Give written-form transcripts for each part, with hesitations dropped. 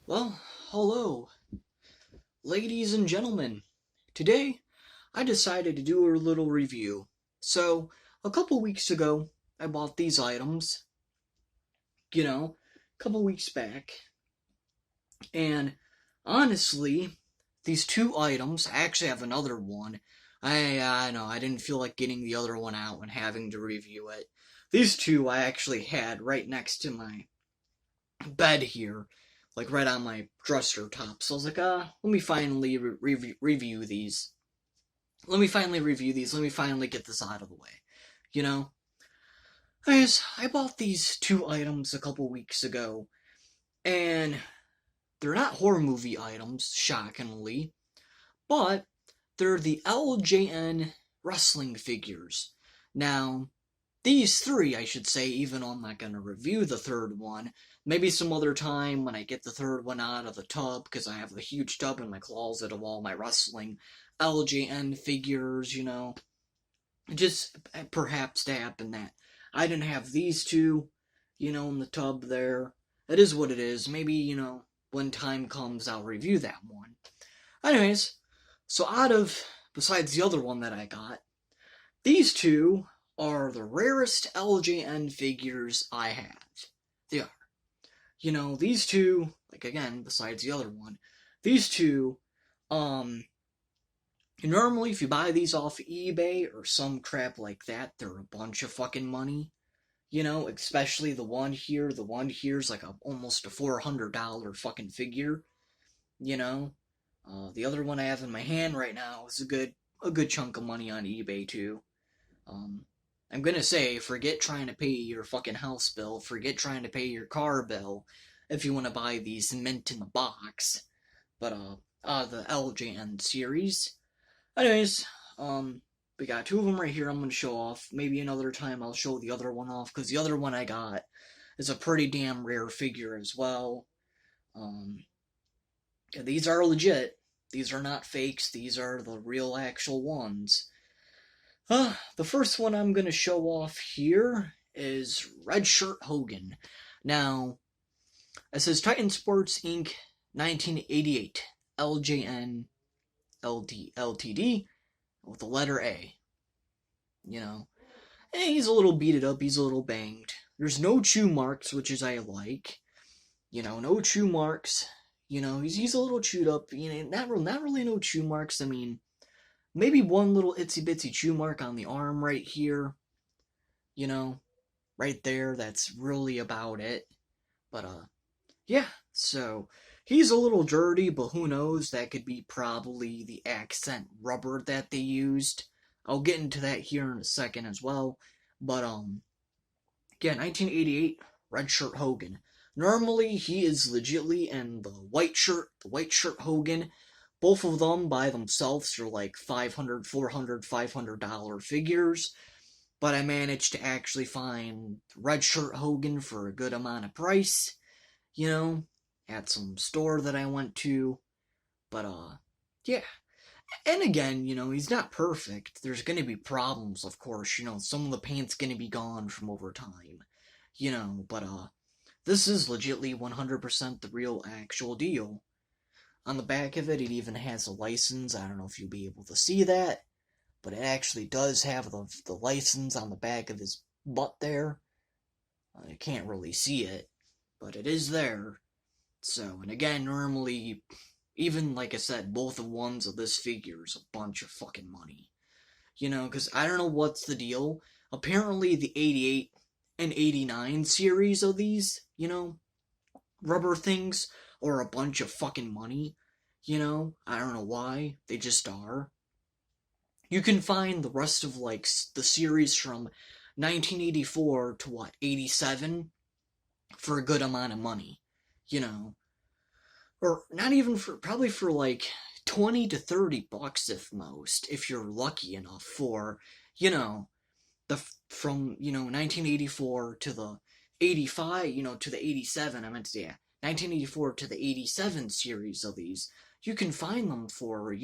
Well, hello, ladies and gentlemen. Today, I decided to do a little review. So, a couple weeks ago, I bought these items, a couple weeks back, and honestly, these two items, I actually have another one. I know, I didn't feel like getting the other one out and having to review it. These two I actually had right next to my bed here, like right on my dresser top. So I was like, let me finally review these. Let me finally review these. Let me finally get this out of the way. You know, I bought these two items a couple weeks ago, and they're not horror movie items, shockingly, but they're the LJN wrestling figures. Now, these three, I should say, even though I'm not going to review the third one. Maybe some other time when I get the third one out of the tub, because I have a huge tub in my closet of all my wrestling LJN figures, Just perhaps to happen that I didn't have these two, in the tub there. It is what it is. Maybe, when time comes, I'll review that one. Anyways, so besides the other one that I got, these two are the rarest LJN figures I have. They are. These two, like again, besides the other one, these two, normally if you buy these off eBay or some crap like that, they're a bunch of fucking money. Especially the one here. The one here's like almost a $400 fucking figure. The other one I have in my hand right now is a good chunk of money on eBay too. Um, I'm gonna say, forget trying to pay your fucking house bill, forget trying to pay your car bill, if you want to buy these mint in the box. But the LJN series. Anyways, we got two of them right here. I'm gonna show off. Maybe another time I'll show the other one off, because the other one I got is a pretty damn rare figure as well. These are legit. These are not fakes. These are the real actual ones. The first one I'm going to show off here is Red Shirt Hogan. Now, it says Titan Sports Inc. 1988 LJN LTD with the letter A. He's a little beaten up, he's a little banged. There's no chew marks, which is I like. No chew marks. He's a little chewed up. Not really no chew marks. I mean, maybe one little itsy bitsy chew mark on the arm right here. Right there. That's really about it. But, yeah. So, he's a little dirty, but who knows? That could be probably the accent rubber that they used. I'll get into that here in a second as well. But, yeah, 1988, Red Shirt Hogan. Normally, he is legitly in the white shirt Hogan. Both of them by themselves are like $500, $400, $500 figures. But I managed to actually find Red Shirt Hogan for a good amount of price. At some store that I went to. But, yeah. And again, he's not perfect. There's gonna be problems, of course. Some of the paint's gonna be gone from over time. But, this is legitly 100% the real actual deal. On the back of it, it even has a license. I don't know if you'll be able to see that, but it actually does have the license on the back of his butt there. I can't really see it, but it is there. So, and again, normally, even like I said, both of ones of this figure is a bunch of fucking money. Because I don't know what's the deal. Apparently, the 88 and 89 series of these, rubber things are a bunch of fucking money. I don't know why. They just are. You can find the rest of, like, the series from 1984 to, 87 for a good amount of money. Or not even probably for, like, 20 to 30 bucks if most, if you're lucky enough for, from 1984 to the 85, to the 87. I meant to say 1984 to the 87 series of these. You can find them for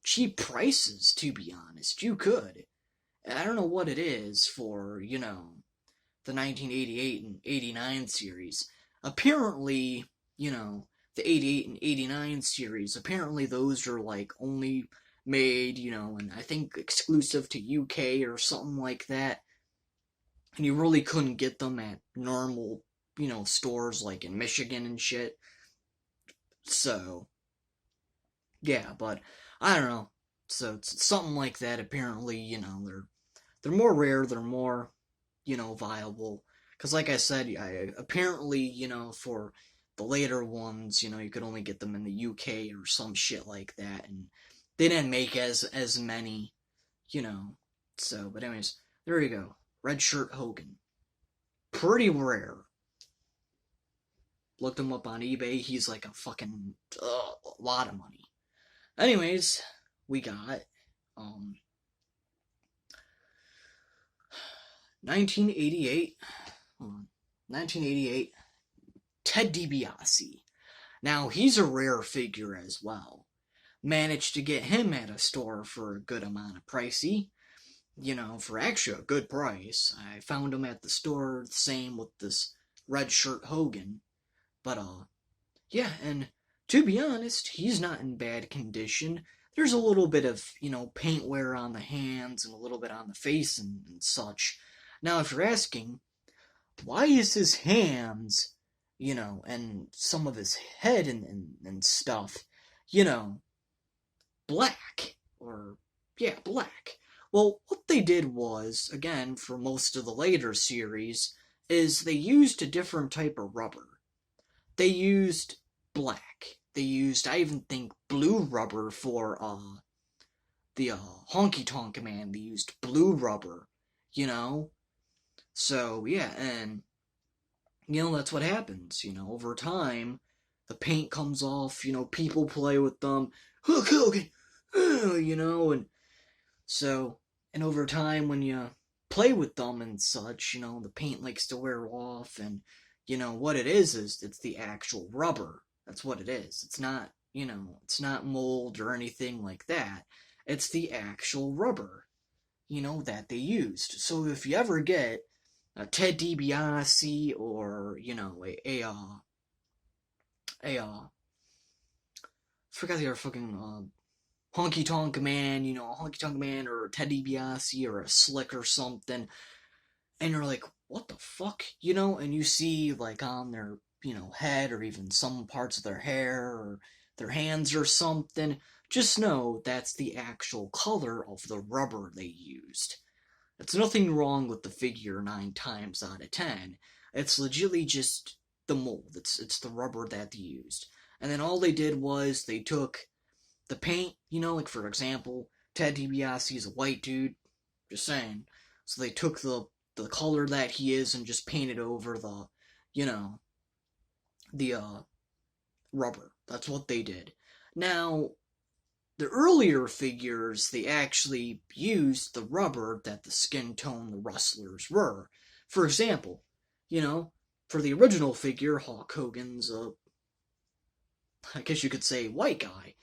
cheap prices. To be honest, you could. I don't know what it is for the 1988 and 89 series. Apparently, the 88 and 89 series, apparently those are like only made, and I think exclusive to UK or something like that. And you really couldn't get them at normal, stores like in Michigan and shit. So, yeah, but I don't know. So it's something like that. Apparently, they're more rare. They're more, viable. Because like I said, apparently, for the later ones, you could only get them in the UK or some shit like that, and they didn't make as many, you know. So, but anyways, there you go. Red Shirt Hogan. Pretty rare. Looked him up on eBay. He's like a fucking a lot of money. Anyways, we got 1988. 1988. Ted DiBiase. Now he's a rare figure as well. Managed to get him at a store for a good amount of pricey. For actually a good price. I found him at the store, the same with this Red Shirt Hogan. But, yeah, and to be honest, he's not in bad condition. There's a little bit of, paint wear on the hands and a little bit on the face and such. Now, if you're asking, why is his hands, and some of his head and stuff, black? Or, yeah, black. Well, what they did was, again, for most of the later series, is they used a different type of rubber. They used black. They used, I even think, blue rubber for the Honky Tonk Man. They used blue rubber, So, yeah, and, that's what happens, over time, the paint comes off, people play with them, Hulk Hogan, and so, and over time, when you play with them and such, the paint likes to wear off, and, what it is it's the actual rubber. That's what it is. It's not, it's not mold or anything like that. It's the actual rubber, that they used. So if you ever get a Ted DiBiase or, I forgot the other fucking, Honky Tonk Man, Honky Tonk Man or Ted DiBiase or a Slick or something, and you're like, what the fuck, and you see, like, on their, head or even some parts of their hair or their hands or something, just know that's the actual color of the rubber they used. It's nothing wrong with the figure 9 times out of 10. It's legitimately just the mold. It's the rubber that they used. And then all they did was they took the paint, like for example, Ted DiBiase is a white dude, just saying. So they took the color that he is and just painted over the, the rubber. That's what they did. Now, the earlier figures, they actually used the rubber that the skin tone the wrestlers were. For example, for the original figure, Hulk Hogan's I guess you could say white guy.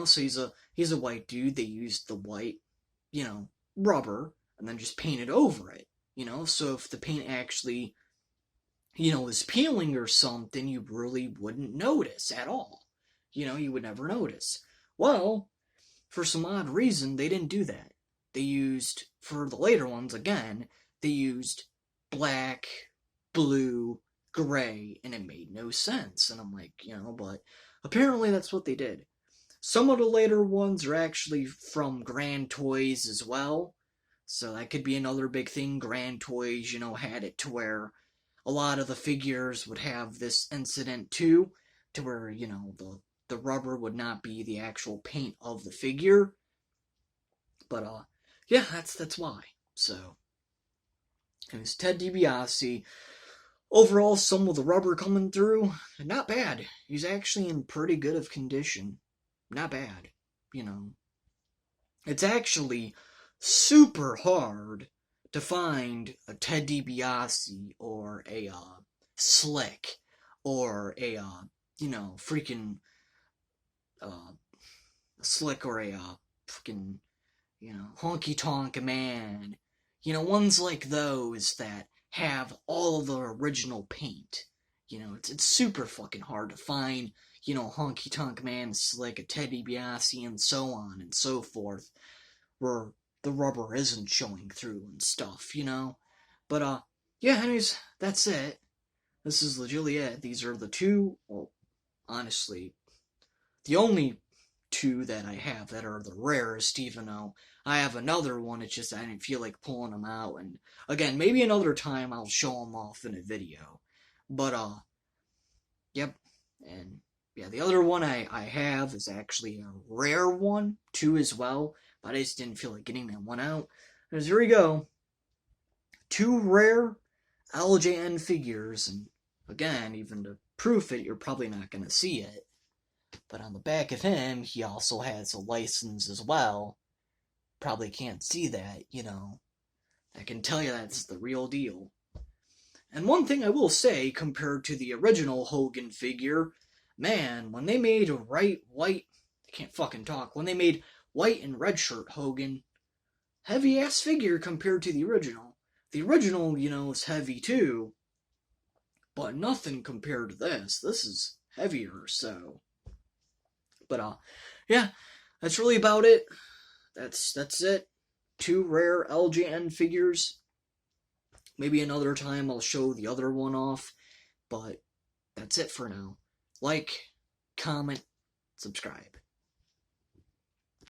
So he's a white dude. They used the white, rubber and then just painted over it. So if the paint actually, is peeling or something, you really wouldn't notice at all. You would never notice. Well, for some odd reason, they didn't do that. They used, for the later ones, again, they used black, blue, gray, and it made no sense. And I'm like, but apparently that's what they did. Some of the later ones are actually from Grand Toys as well. So that could be another big thing. Grand Toys, had it to where a lot of the figures would have this incident too, to where, the rubber would not be the actual paint of the figure. But, yeah, that's why. So, and it's Ted DiBiase. Overall, some of the rubber coming through, not bad. He's actually in pretty good of condition. Not bad, It's actually super hard to find a Ted DiBiase or a Slick or a freaking Slick or a freaking Honky Tonk Man. Ones like those that have all of the original paint. You know, it's super fucking hard to find, you know, Honky Tonk Man, Slick, a Teddy DiBiase, and so on and so forth, where the rubber isn't showing through and stuff, you know? But, yeah, anyways, that's it. This is legitimately it. These are the two, well, honestly, the only two that I have that are the rarest, even though I have another one. It's just I didn't feel like pulling them out. And again, maybe another time I'll show them off in a video. But, yep. And yeah, the other one I have is actually a rare one, too, as well. But I just didn't feel like getting that one out. Because here we go. Two rare LJN figures. And again, even to proof it, you're probably not going to see it. But on the back of him, he also has a license as well. Probably can't see that, you know. I can tell you that's the real deal. And one thing I will say, compared to the original Hogan figure, man, when they made white, I can't fucking talk, when they made white and red shirt Hogan, heavy ass figure compared to the original. The original, you know, is heavy too, but nothing compared to this. This is heavier, so. But, yeah, that's really about it. That's it. Two rare LJN figures. Maybe another time I'll show the other one off, but that's it for now. Like, comment, subscribe.